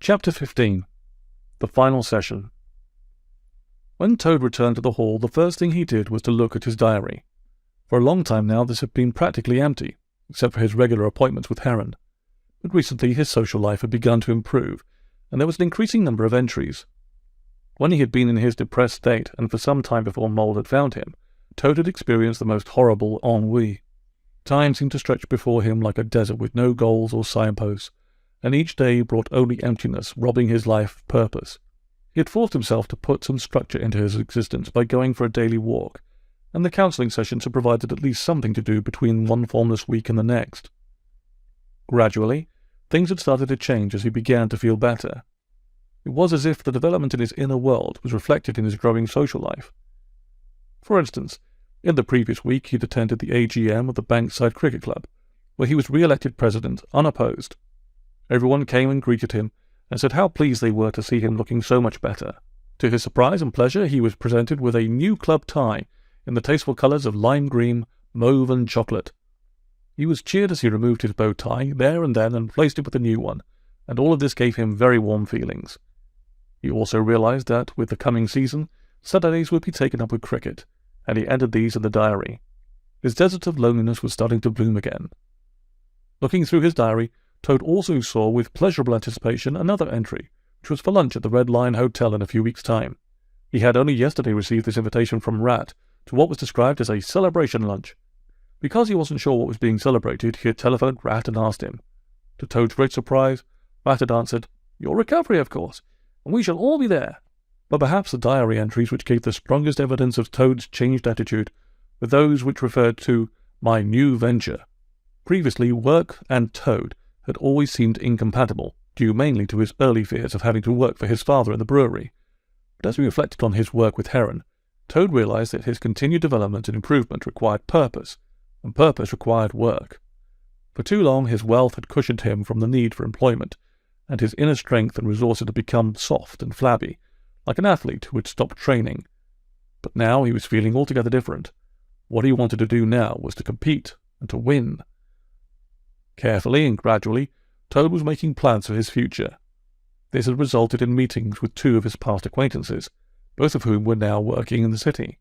Chapter 15. The Final Session. When Toad returned to the hall, the first thing he did was to look at his diary. For a long time now this had been practically empty, except for his regular appointments with Heron. But recently his social life had begun to improve, and there was an increasing number of entries. When he had been in his depressed state, and for some time before Mold had found him, Toad had experienced the most horrible ennui. Time seemed to stretch before him like a desert with no goals or signposts, and each day brought only emptiness, robbing his life of purpose. He had forced himself to put some structure into his existence by going for a daily walk, and the counselling sessions had provided at least something to do between one formless week and the next. Gradually, things had started to change as he began to feel better. It was as if the development in his inner world was reflected in his growing social life. For instance, in the previous week he had attended the AGM of the Bankside Cricket Club, where he was re-elected president unopposed. Everyone came and greeted him, and said how pleased they were to see him looking so much better. To his surprise and pleasure, he was presented with a new club tie in the tasteful colours of lime green, mauve and chocolate. He was cheered as he removed his bow tie there and then and replaced it with a new one, and all of this gave him very warm feelings. He also realised that, with the coming season, Saturdays would be taken up with cricket, and he entered these in the diary. His desert of loneliness was starting to bloom again. Looking through his diary, Toad also saw with pleasurable anticipation another entry, which was for lunch at the Red Lion Hotel in a few weeks' time. He had only yesterday received this invitation from Rat to what was described as a celebration lunch. Because he wasn't sure what was being celebrated, he had telephoned Rat and asked him. To Toad's great surprise, Rat had answered, "Your recovery, of course, and we shall all be there." But perhaps the diary entries which gave the strongest evidence of Toad's changed attitude were those which referred to "my new venture." Previously, work and Toad had always seemed incompatible, due mainly to his early fears of having to work for his father in the brewery. But as he reflected on his work with Heron, Toad realized that his continued development and improvement required purpose, and purpose required work. For too long his wealth had cushioned him from the need for employment, and his inner strength and resources had become soft and flabby, like an athlete who had stopped training. But now he was feeling altogether different. What he wanted to do now was to compete and to win. Carefully and gradually, Toad was making plans for his future. This had resulted in meetings with two of his past acquaintances, both of whom were now working in the city.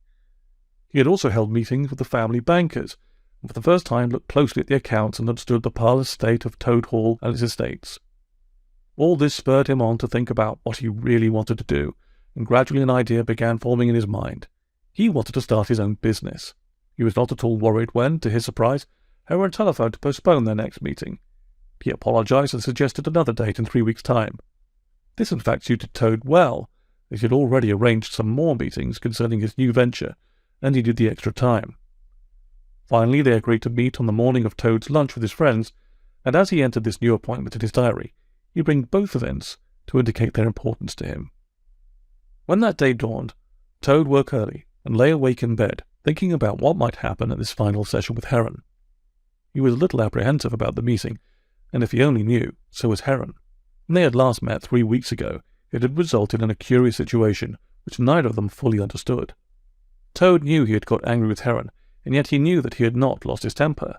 He had also held meetings with the family bankers, and for the first time looked closely at the accounts and understood the parlous state of Toad Hall and its estates. All this spurred him on to think about what he really wanted to do, and gradually an idea began forming in his mind. He wanted to start his own business. He was not at all worried when, to his surprise, Heron telephoned to postpone their next meeting. He apologized and suggested another date in 3 weeks' time. This in fact suited Toad well, as he had already arranged some more meetings concerning his new venture, and needed the extra time. Finally they agreed to meet on the morning of Toad's lunch with his friends, and as he entered this new appointment in his diary, he bring both events to indicate their importance to him. When that day dawned, Toad woke early and lay awake in bed, thinking about what might happen at this final session with Heron. He was a little apprehensive about the meeting, and if he only knew, so was Heron. When they had last met 3 weeks ago, it had resulted in a curious situation which neither of them fully understood. Toad knew he had got angry with Heron, and yet he knew that he had not lost his temper.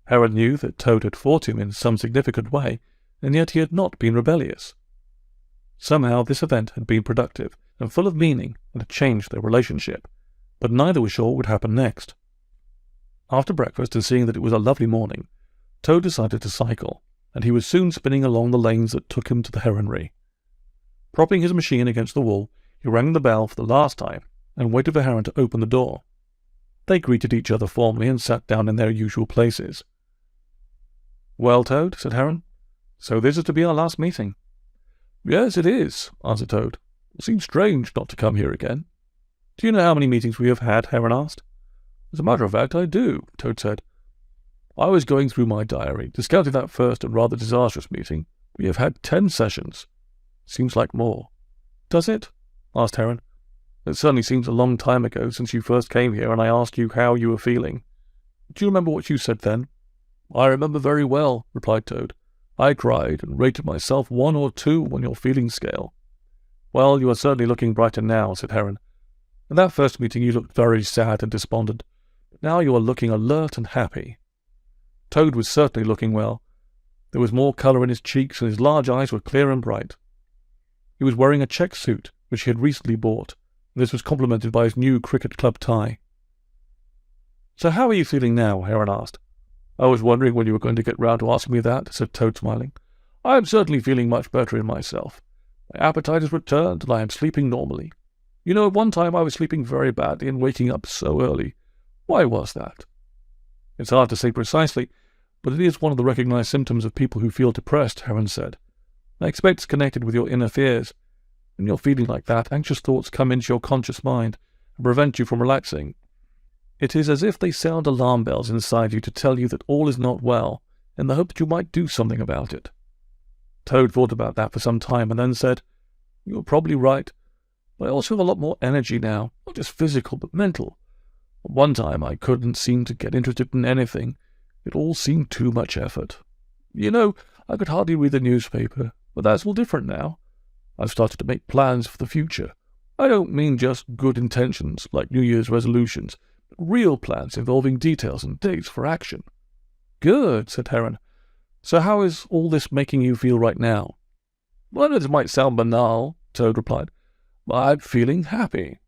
Heron knew that Toad had fought him in some significant way, and yet he had not been rebellious. Somehow this event had been productive and full of meaning and had changed their relationship, but neither was sure what would happen next. After breakfast and seeing that it was a lovely morning, Toad decided to cycle, and he was soon spinning along the lanes that took him to the heronry. Propping his machine against the wall, he rang the bell for the last time and waited for Heron to open the door. They greeted each other formally and sat down in their usual places. "Well, Toad," said Heron, "so this is to be our last meeting." "Yes, it is," answered Toad. "It seems strange not to come here again." "Do you know how many meetings we have had?" Heron asked. "As a matter of fact, I do," Toad said. "I was going through my diary, discounting that first and rather disastrous meeting. We have had 10 sessions. Seems like more." "Does it?" asked Heron. "It certainly seems a long time ago since you first came here and I asked you how you were feeling. Do you remember what you said then?" "I remember very well," replied Toad. "I cried and rated myself 1 or 2 on your feeling scale." "Well, you are certainly looking brighter now," said Heron. "In that first meeting you looked very sad and despondent. Now you are looking alert and happy." Toad was certainly looking well. There was more colour in his cheeks, and his large eyes were clear and bright. He was wearing a check suit, which he had recently bought, and this was complemented by his new cricket club tie. "So how are you feeling now?" Heron asked. "I was wondering when you were going to get round to asking me that," said Toad, smiling. "I am certainly feeling much better in myself. My appetite has returned, and I am sleeping normally. You know, at one time I was sleeping very badly and waking up so early. Why was that?" "It's hard to say precisely, but it is one of the recognized symptoms of people who feel depressed," Heron said. "I expect it's connected with your inner fears. When you're feeling like that, anxious thoughts come into your conscious mind and prevent you from relaxing. It is as if they sound alarm bells inside you to tell you that all is not well, in the hope that you might do something about it." Toad thought about that for some time and then said, "You're probably right. But I also have a lot more energy now, not just physical, but mental. At one time I couldn't seem to get interested in anything. It all seemed too much effort. You know, I could hardly read the newspaper, but that's all different now. I've started to make plans for the future. I don't mean just good intentions, like New Year's resolutions, but real plans involving details and dates for action." "Good," said Heron. "So how is all this making you feel right now?" "Well, it might sound banal," Toad replied, "but I'm feeling happy.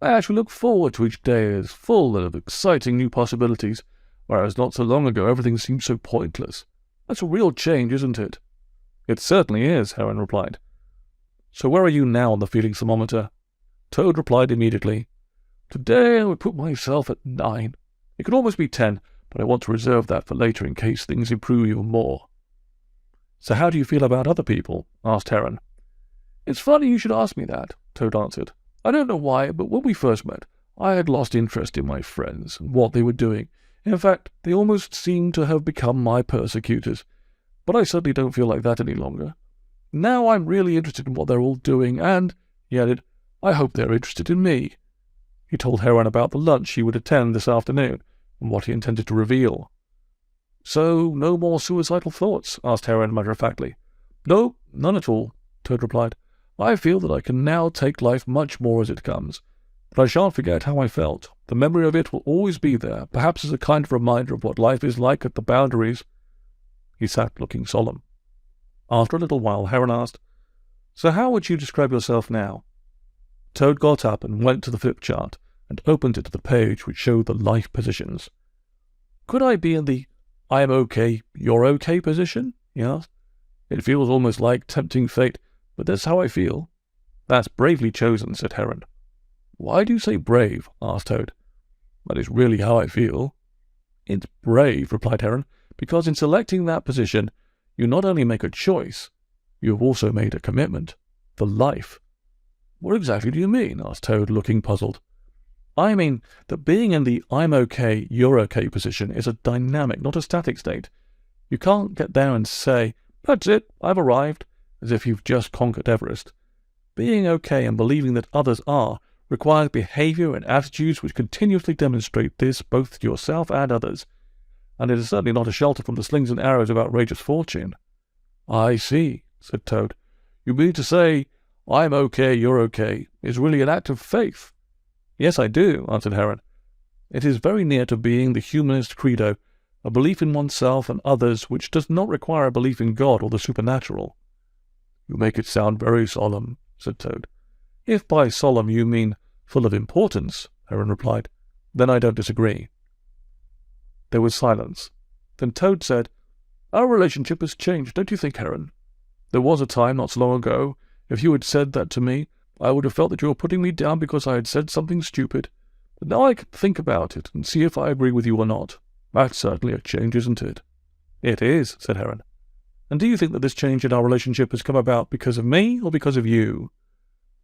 I actually look forward to each day as full of exciting new possibilities, whereas not so long ago everything seemed so pointless. That's a real change, isn't it?" "It certainly is," Heron replied. "So where are you now on the feeling thermometer?" Toad replied immediately. "Today I would put myself at 9. It could almost be 10, but I want to reserve that for later in case things improve even more." "So how do you feel about other people?" asked Heron. "It's funny you should ask me that," Toad answered. "I don't know why, but when we first met, I had lost interest in my friends and what they were doing. In fact, they almost seemed to have become my persecutors. But I certainly don't feel like that any longer. Now I'm really interested in what they're all doing, and," he added, "I hope they're interested in me." He told Heron about the lunch he would attend this afternoon and what he intended to reveal. "So, no more suicidal thoughts?" asked Heron matter-of-factly. "No, none at all," Toad replied. "I feel that I can now take life much more as it comes. But I shan't forget how I felt. The memory of it will always be there, perhaps as a kind of reminder of what life is like at the boundaries." He sat looking solemn. After a little while, Heron asked, "So how would you describe yourself now?" Toad got up and went to the flip chart and opened it to the page which showed the life positions. "Could I be in the 'I'm okay, you're okay' position?" he asked. "It feels almost like tempting fate, but that's how I feel." "That's bravely chosen," said Heron. "Why do you say brave?" asked Toad. "That is really how I feel." "It's brave," replied Heron, "because in selecting that position, you not only make a choice, you have also made a commitment. For life." "What exactly do you mean?" asked Toad, looking puzzled. "I mean that being in the 'I'm okay, you're okay' position is a dynamic, not a static state. You can't get there and say, 'That's it, I've arrived,' as if you've just conquered Everest. Being okay and believing that others are requires behavior and attitudes which continuously demonstrate this both to yourself and others, and it is certainly not a shelter from the slings and arrows of outrageous fortune." "I see," said Toad. "You mean to say, 'I'm okay, you're okay' is really an act of faith?" "Yes, I do," answered Heron. "It is very near to being the humanist credo, a belief in oneself and others which does not require a belief in God or the supernatural." "You make it sound very solemn," said Toad. "If by solemn you mean full of importance," Heron replied, "then I don't disagree." There was silence. Then Toad said, "Our relationship has changed, don't you think, Heron? There was a time not so long ago, if you had said that to me, I would have felt that you were putting me down because I had said something stupid. But now I can think about it and see if I agree with you or not. That's certainly a change, isn't it?" "It is," said Heron. "And do you think that this change in our relationship has come about because of me or because of you?"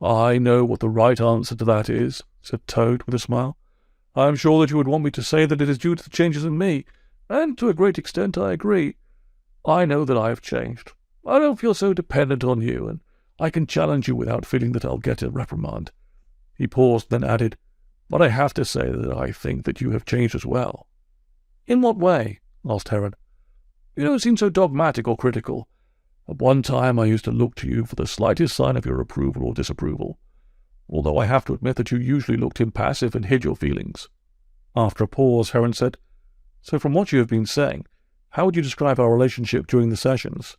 "I know what the right answer to that is," said Toad with a smile. "I am sure that you would want me to say that it is due to the changes in me, and to a great extent I agree. I know that I have changed. I don't feel so dependent on you, and I can challenge you without feeling that I'll get a reprimand." He paused, then added, "But I have to say that I think that you have changed as well." "In what way?" asked Heron. "You don't seem so dogmatic or critical. At one time I used to look to you for the slightest sign of your approval or disapproval, although I have to admit that you usually looked impassive and hid your feelings." After a pause, Heron said, "So from what you have been saying, How would you describe our relationship during the sessions?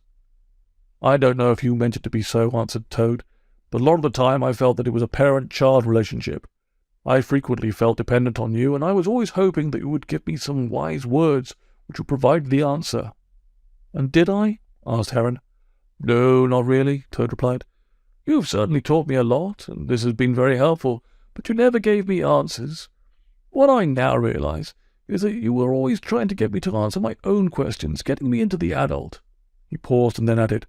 I don't know if you meant it to be so, answered Toad, but a lot of the time I felt that it was a parent-child relationship. I frequently felt dependent on you, and I was always hoping that you would give me some wise words which would provide the answer. And did I? Asked Heron. No, not really, Toad replied. You've certainly taught me a lot, and this has been very helpful, but you never gave me answers. What I now realize is that you were always trying to get me to answer my own questions, getting me into the adult. He paused and then added,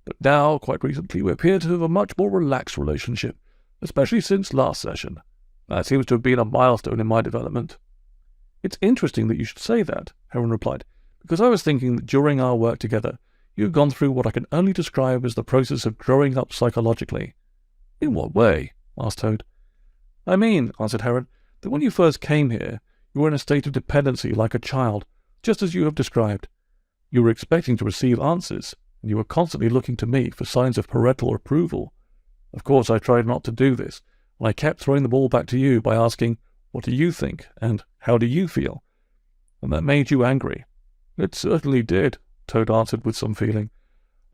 but now, quite recently, we appear to have a much more relaxed relationship, especially since last session. That seems to have been a milestone in my development. It's interesting that you should say that, Heron replied, because I was thinking that during our work together, you've gone through what I can only describe as the process of growing up psychologically. In what way? Asked Toad. I mean, answered Heron, that when you first came here, you were in a state of dependency like a child, just as you have described. You were expecting to receive answers, and you were constantly looking to me for signs of parental approval. Of course, I tried not to do this, and I kept throwing the ball back to you by asking, what do you think, and how do you feel? And that made you angry. It certainly did, Toad answered with some feeling.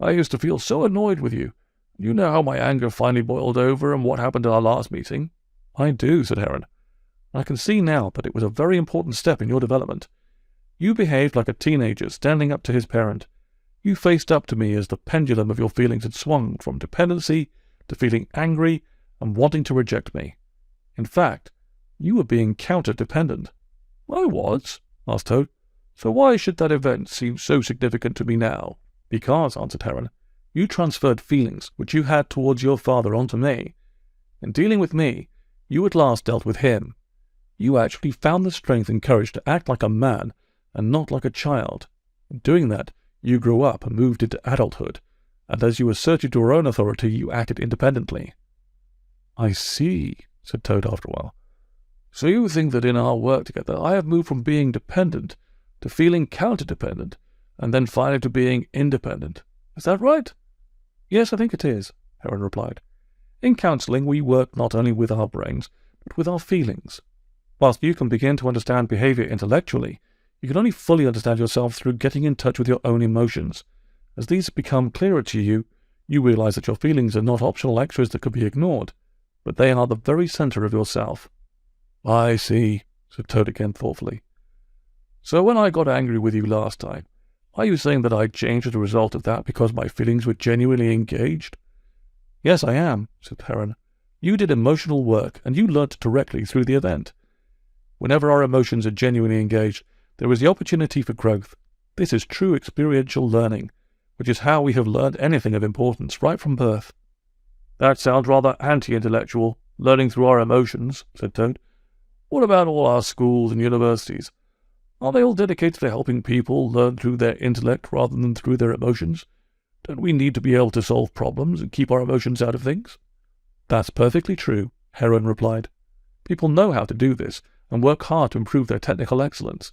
I used to feel so annoyed with you. You know how my anger finally boiled over and what happened at our last meeting? I do, said Heron. I can see now that it was a very important step in your development. You behaved like a teenager standing up to his parent. You faced up to me as the pendulum of your feelings had swung from dependency to feeling angry and wanting to reject me. In fact, you were being counter-dependent. I was, asked Toad. So why should that event seem so significant to me now? Because, answered Heron, you transferred feelings which you had towards your father onto me. In dealing with me, you at last dealt with him. You actually found the strength and courage to act like a man and not like a child. In doing that, you grew up and moved into adulthood, and as you asserted your own authority, you acted independently. I see, said Toad after a while. So you think that in our work together I have moved from being dependent to feeling counter-dependent, and then finally to being independent. Is that right? Yes, I think it is, Heron replied. In counselling, we work not only with our brains, but with our feelings. Whilst you can begin to understand behaviour intellectually, you can only fully understand yourself through getting in touch with your own emotions. As these become clearer to you, you realise that your feelings are not optional extras that could be ignored, but they are the very centre of yourself. I see, said Toad again thoughtfully. So when I got angry with you last time, are you saying that I changed as a result of that because my feelings were genuinely engaged? Yes, I am, said Heron. You did emotional work, and you learnt directly through the event. Whenever our emotions are genuinely engaged, there is the opportunity for growth. This is true experiential learning, which is how we have learned anything of importance right from birth. That sounds rather anti-intellectual, learning through our emotions, said Toad. What about all our schools and universities? Are they all dedicated to helping people learn through their intellect rather than through their emotions? Don't we need to be able to solve problems and keep our emotions out of things? That's perfectly true, Heron replied. People know how to do this and work hard to improve their technical excellence.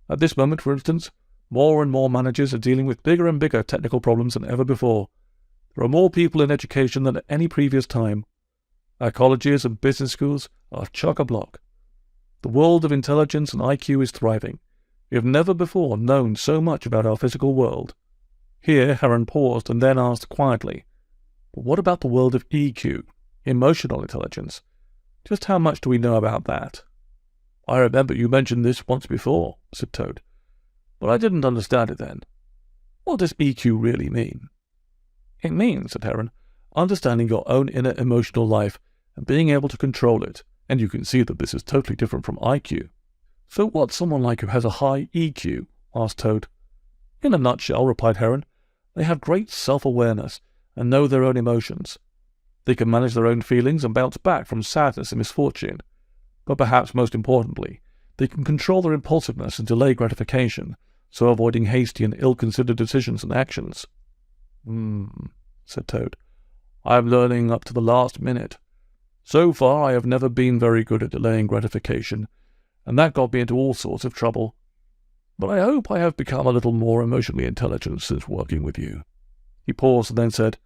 At this moment, for instance, more and more managers are dealing with bigger and bigger technical problems than ever before. There are more people in education than at any previous time. Our colleges and business schools are chock-a-block. The world of intelligence and IQ is thriving. We have never before known so much about our physical world. Here Heron paused and then asked quietly, but what about the world of EQ, emotional intelligence? Just how much do we know about that? I remember you mentioned this once before, said Toad, but I didn't understand it then. What does EQ really mean? It means, said Heron, understanding your own inner emotional life and being able to control it, and you can see that this is totally different from IQ. So what's someone like who has a high EQ? Asked Toad. In a nutshell, replied Heron, they have great self-awareness and know their own emotions. They can manage their own feelings and bounce back from sadness and misfortune. But perhaps most importantly, they can control their impulsiveness and delay gratification, so avoiding hasty and ill-considered decisions and actions. Said Toad. I'm learning up to the last minute. So far I have never been very good at delaying gratification, and that got me into all sorts of trouble. But I hope I have become a little more emotionally intelligent since working with you. He paused and then said,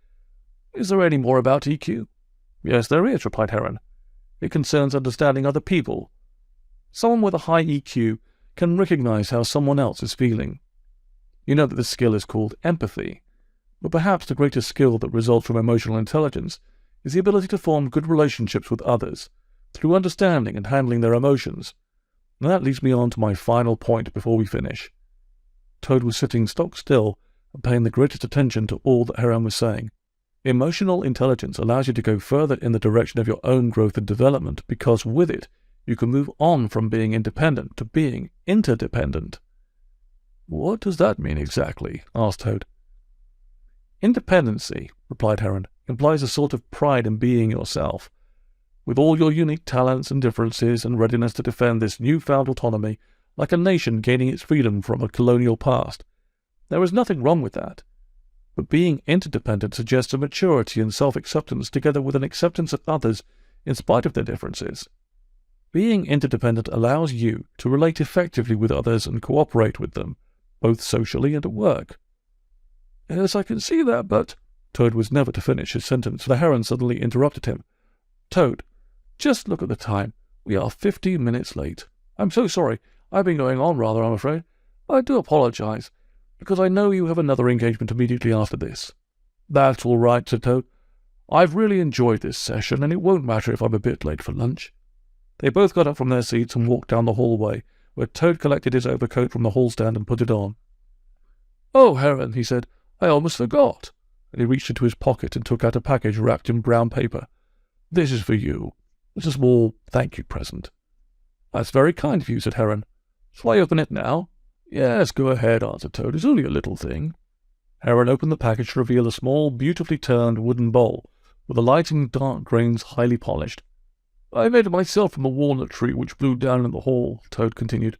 Is there any more about EQ? Yes, there is, replied Heron. It concerns understanding other people. Someone with a high EQ can recognize how someone else is feeling. You know that this skill is called empathy, but perhaps the greatest skill that results from emotional intelligence is the ability to form good relationships with others through understanding and handling their emotions. And that leads me on to my final point before we finish. Toad was sitting stock still and paying the greatest attention to all that Heron was saying. Emotional intelligence allows you to go further in the direction of your own growth and development because with it, you can move on from being independent to being interdependent. What does that mean exactly? Asked Toad. Independency, replied Heron, implies a sort of pride in being yourself. With all your unique talents and differences and readiness to defend this newfound autonomy, like a nation gaining its freedom from a colonial past. There is nothing wrong with that. But being interdependent suggests a maturity and self-acceptance together with an acceptance of others in spite of their differences. Being interdependent allows you to relate effectively with others and cooperate with them, both socially and at work. Yes, I can see that, but... Toad was never to finish his sentence, for the Heron suddenly interrupted him. Toad, just look at the time. We are 15 minutes late. I'm so sorry. I've been going on rather, I'm afraid. I do apologize, because I know you have another engagement immediately after this. That's all right, said Toad. I've really enjoyed this session, and it won't matter if I'm a bit late for lunch. They both got up from their seats and walked down the hallway, where Toad collected his overcoat from the hall stand and put it on. Oh, Heron, he said, I almost forgot. And he reached into his pocket and took out a package wrapped in brown paper. This is for you. It's a small thank-you present. That's very kind of you, said Heron. Shall I open it now? Yes, go ahead, answered Toad. It's only a little thing. Heron opened the package to reveal a small, beautifully turned wooden bowl, with the light and dark grains highly polished. I made it myself from a walnut tree which blew down in the hall, Toad continued.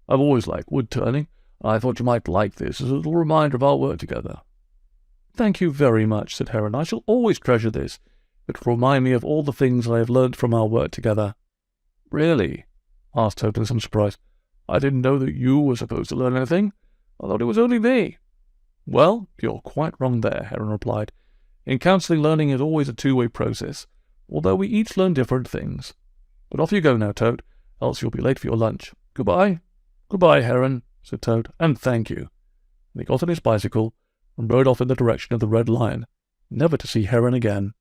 I've always liked wood turning, and I thought you might like this as a little reminder of our work together. Thank you very much, said Heron. I shall always treasure this. It will remind me of all the things I have learnt from our work together. Really? Asked Toad in some surprise. I didn't know that you were supposed to learn anything. I thought it was only me. Well, you're quite wrong there, Heron replied. In counselling, learning is always a two-way process, although we each learn different things. But off you go now, Toad, else you'll be late for your lunch. Goodbye. Goodbye, Heron, said Toad, and thank you. And he got on his bicycle and rode off in the direction of the Red Lion, never to see Heron again.